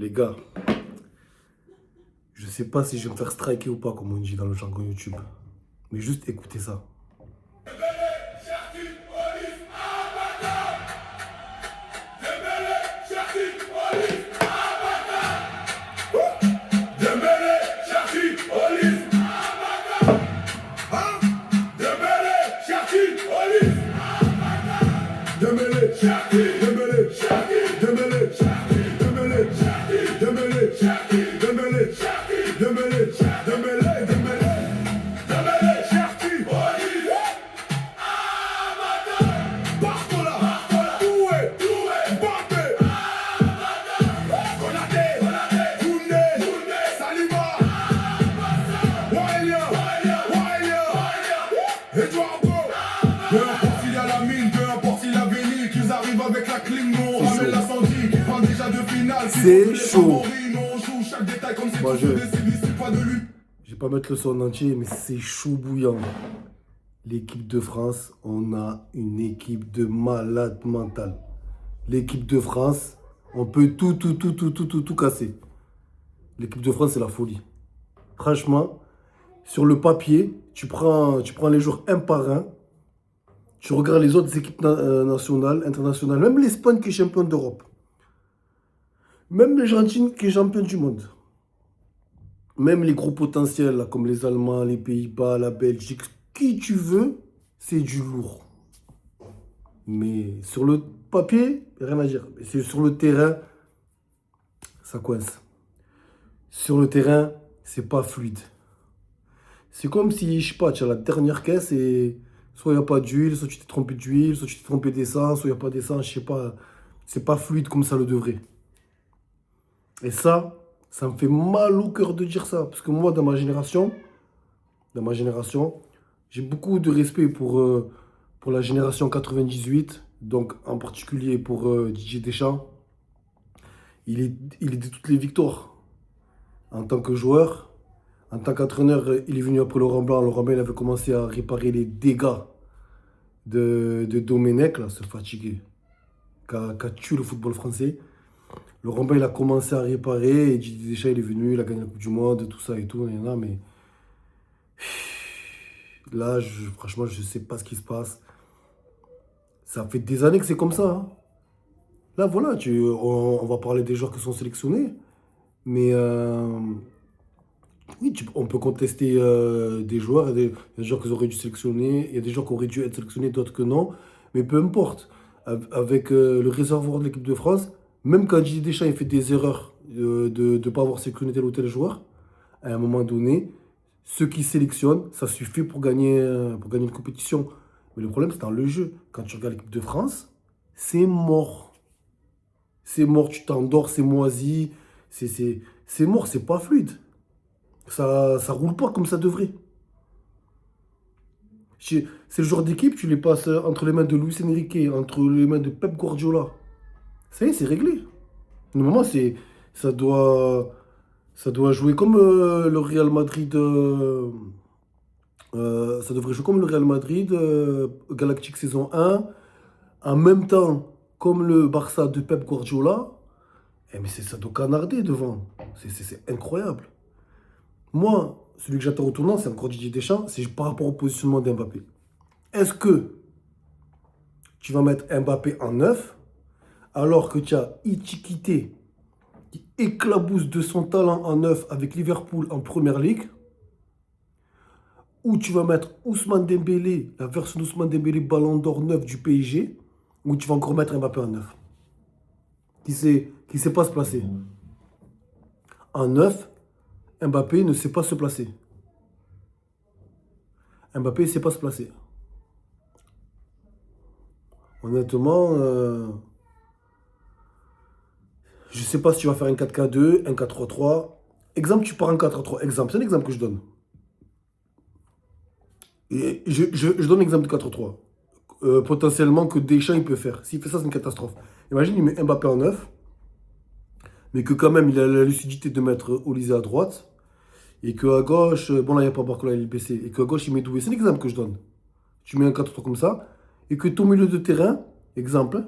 Les gars, je sais pas si je vais me faire striker ou pas, comme on dit dans le jargon YouTube. Mais juste écoutez ça. C'est chaud. Moi, je vais pas mettre le son en entier, mais c'est chaud bouillant. L'équipe de France, on a une équipe de malade mental. L'équipe de France, on peut tout casser. L'équipe de France, c'est la folie. Franchement, sur le papier, tu prends les joueurs un par un. Tu regardes les autres équipes nationales, internationales, même l'Espagne qui est championne d'Europe. Même l'Argentine qui est championne du monde. Même les gros potentiels, là, comme les Allemands, les Pays-Bas, la Belgique, qui tu veux, c'est du lourd. Mais sur le papier, rien à dire. C'est sur le terrain, ça coince. Sur le terrain, c'est pas fluide. C'est comme si, je sais pas, tu as la dernière caisse et soit il n'y a pas d'huile, soit tu t'es trompé d'huile, soit tu t'es trompé d'essence, soit il n'y a pas d'essence, je sais pas. C'est pas fluide comme ça le devrait. Et ça me fait mal au cœur de dire ça. Parce que moi, dans ma génération, j'ai beaucoup de respect pour la génération 98, donc en particulier pour Didier Deschamps. Il est de toutes les victoires. En tant que joueur, en tant qu'entraîneur, il est venu après Laurent Blanc. Laurent Blanc il avait commencé à réparer les dégâts de Domenech, là, ce fatigué, qui a tué le football français. Laurent Blanc il a commencé à réparer et Didier Deschamps il est venu, il a gagné la Coupe du Monde, tout ça et tout. Mais là, franchement, je ne sais pas ce qui se passe. Ça fait des années que c'est comme ça, hein. Là, voilà, on va parler des joueurs qui sont sélectionnés. Mais oui, on peut contester des joueurs. Il y a des joueurs qu'ils auraient dû sélectionner. Il y a des joueurs qui auraient dû être sélectionnés, d'autres que non. Mais peu importe. Avec le réservoir de l'équipe de France, même quand Didier Deschamps il fait des erreurs de ne pas avoir sélectionné tel ou tel joueur, à un moment donné, ceux qui sélectionnent, ça suffit pour gagner une compétition. Mais le problème, c'est dans le jeu. Quand tu regardes l'équipe de France, c'est mort. C'est mort, tu t'endors, c'est moisi. C'est mort, c'est pas fluide. Ça roule pas comme ça devrait. C'est le genre d'équipe, tu les passes entre les mains de Luis Enrique, entre les mains de Pep Guardiola. Ça y est, c'est réglé. Normalement, ça doit, ça doit jouer comme le Real Madrid. Ça devrait jouer comme le Real Madrid, Galactique saison 1, en même temps comme le Barça de Pep Guardiola. Mais ça doit canarder devant. C'est incroyable. Moi, celui que j'attends au tournant, c'est encore Didier Deschamps, c'est par rapport au positionnement d'Mbappé. Est-ce que tu vas mettre Mbappé en neuf alors que tu as Ichikité qui éclabousse de son talent en neuf avec Liverpool en première ligue, ou tu vas mettre Ousmane Dembélé, la version Ousmane Dembélé Ballon d'Or 9 du PSG, ou tu vas encore mettre Mbappé en neuf qui sait pas se placer. En neuf, Mbappé ne sait pas se placer. Mbappé ne sait pas se placer. Honnêtement, je ne sais pas si tu vas faire un 4K2, un 4-3-3. Exemple, tu pars en 4-3. Exemple, c'est un exemple que je donne. Et je donne l'exemple de 4-3. Potentiellement que Deschamps il peut faire. S'il fait ça, c'est une catastrophe. Imagine, il met Mbappé en neuf, mais que quand même, il a la lucidité de mettre Olysée à droite. Et qu'à gauche, bon là, il n'y a pas Barcola, il est blessé. Et qu'à gauche, il met Doué. C'est l'exemple que je donne. Tu mets un 4-3 comme ça. Et que ton milieu de terrain, exemple,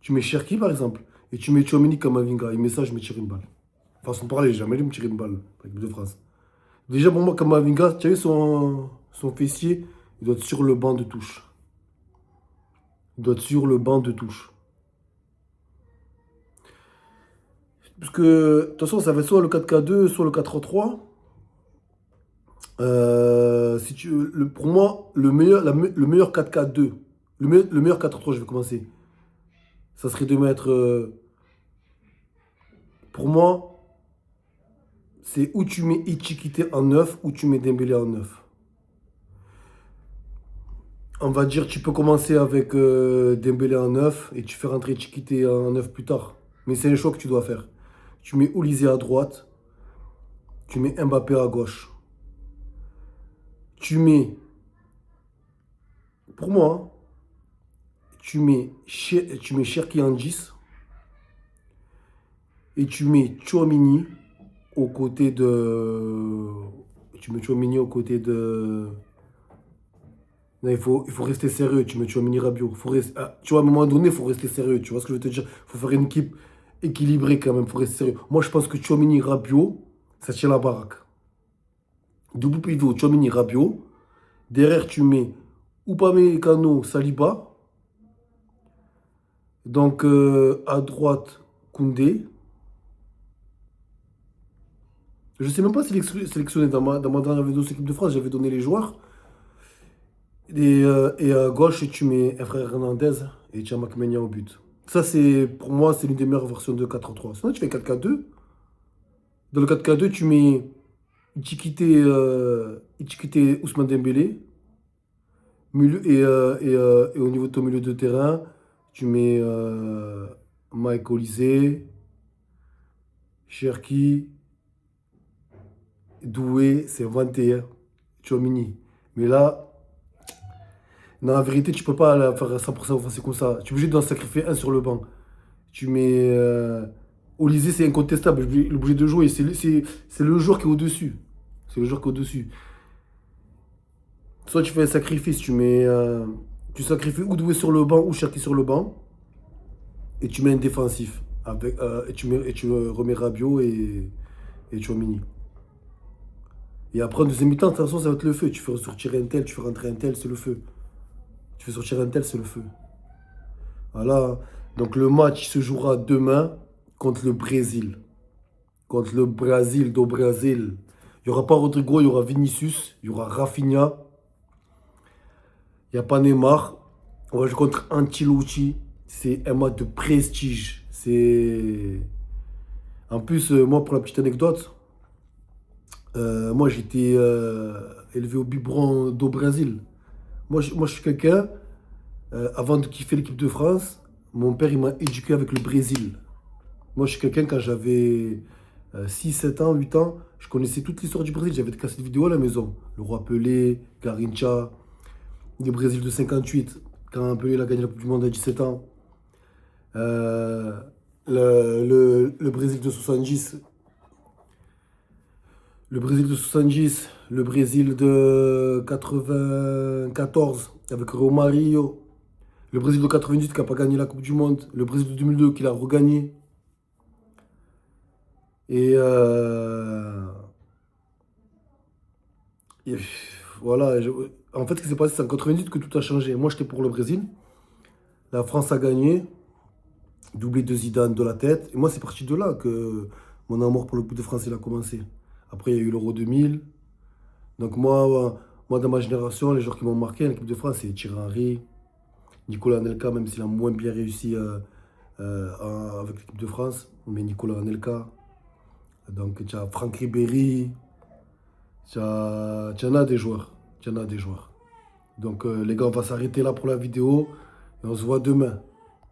tu mets Cherki par exemple. Et tu mets Tchouaméni comme Mavinga. Et met ça, je mets tirer une balle. Façon de parler, j'ai jamais dû me tirer une balle pour l'équipe de France. Déjà, pour moi, Kamavinga, tu as vu son fessier, il doit être sur le banc de touche. Il doit être sur le banc de touche. Parce que, de toute façon, ça va être soit le 4-4-2, soit le 4-3. Si pour moi, le meilleur 4-4-2, le meilleur 4-3, je vais commencer. Ça serait de mettre, pour moi, c'est où tu mets Ichikité en 9, ou tu mets Dembélé en 9. On va dire, tu peux commencer avec Dembélé en 9 et tu fais rentrer Ichikité en 9 plus tard. Mais c'est un choix que tu dois faire. Tu mets Olysée à droite, tu mets Mbappé à gauche. Tu mets, pour moi, hein, tu mets Cherki en 10 et tu mets Tchouaméni aux côtés de. Tu mets Tchouaméni aux côtés de. Non, il faut rester sérieux. Tu mets Tchouaméni Rabiot. Tu vois, à un moment donné, il faut rester sérieux. Tu vois ce que je veux te dire? Il faut faire une équipe équilibrée quand même. Il faut rester sérieux. Moi, je pense que Tchouaméni Rabiot, ça tient la baraque. Double pivot, Tchouaméni Rabiot. Derrière, tu mets Upamecano, Saliba. Donc, à droite, Koundé. Je ne sais même pas sélectionner dans ma dernière vidéo de l'équipe de France, j'avais donné les joueurs. Et à gauche, tu mets Frère Hernandez et Tchamak Menia au but. Ça, pour moi, c'est l'une des meilleures versions de 4-3. Sinon, tu fais 4-4-2. Dans le 4-4-2, tu mets Ichikité Ousmane Dembélé. Et au niveau de ton milieu de terrain, tu mets Mike Olysée, Cherki, Doué, c'est 21, Tchouaméni. Mais là, dans la vérité, tu peux pas la faire à 100% offensif comme ça. Tu es obligé d'en sacrifier un sur le banc. Tu mets Olysée, c'est incontestable. Il est obligé de jouer. C'est le joueur qui est au-dessus. C'est le joueur qui est au-dessus. Soit tu fais un sacrifice, tu sacrifies ou Doué sur le banc ou Cherki sur le banc. Et tu mets un défensif. Et tu remets Rabiot et Tchouaméni. Et après, en deuxième mi-temps, de toute façon, ça va être le feu. Tu fais sortir un tel, tu fais rentrer un tel, c'est le feu. Tu fais sortir un tel, c'est le feu. Voilà. Donc le match se jouera demain contre le Brésil. Contre le Brésil do Brésil. Il n'y aura pas Rodrigo, il y aura Vinicius, il y aura Rafinha. Il n'y a pas Neymar. On va jouer contre Ancelotti. C'est un match de prestige. En plus, moi, pour la petite anecdote, moi, j'étais élevé au biberon do Brésil. Moi, je suis quelqu'un, avant de kiffer l'équipe de France, mon père, il m'a éduqué avec le Brésil. Moi, je suis quelqu'un, quand j'avais 6, 7 ans, 8 ans, je connaissais toute l'histoire du Brésil. J'avais des cassettes vidéo à la maison. Le roi Pelé, Garrincha, le Brésil de 58, quand Pelé a gagné la Coupe du Monde à 17 ans. Le Brésil de 70. Le Brésil de 70, le Brésil de 94 avec Romario, le Brésil de 98 qui n'a pas gagné la Coupe du Monde, le Brésil de 2002 qui l'a regagné. Et, et voilà, en fait, ce qui s'est passé, c'est en 98 que tout a changé. Moi, j'étais pour le Brésil. La France a gagné, doublé de Zidane de la tête. Et moi, c'est parti de là que mon amour pour le coup de France il a commencé. Après, il y a eu l'Euro 2000. Donc moi, dans ma génération, les joueurs qui m'ont marqué en équipe de France, c'est Thierry Henry, Nicolas Anelka, même s'il a moins bien réussi avec l'équipe de France. Mais Nicolas Anelka. Donc tu as Franck Ribéry. Tu en as des joueurs. Tu en as des joueurs. Donc les gars, on va s'arrêter là pour la vidéo. Et on se voit demain.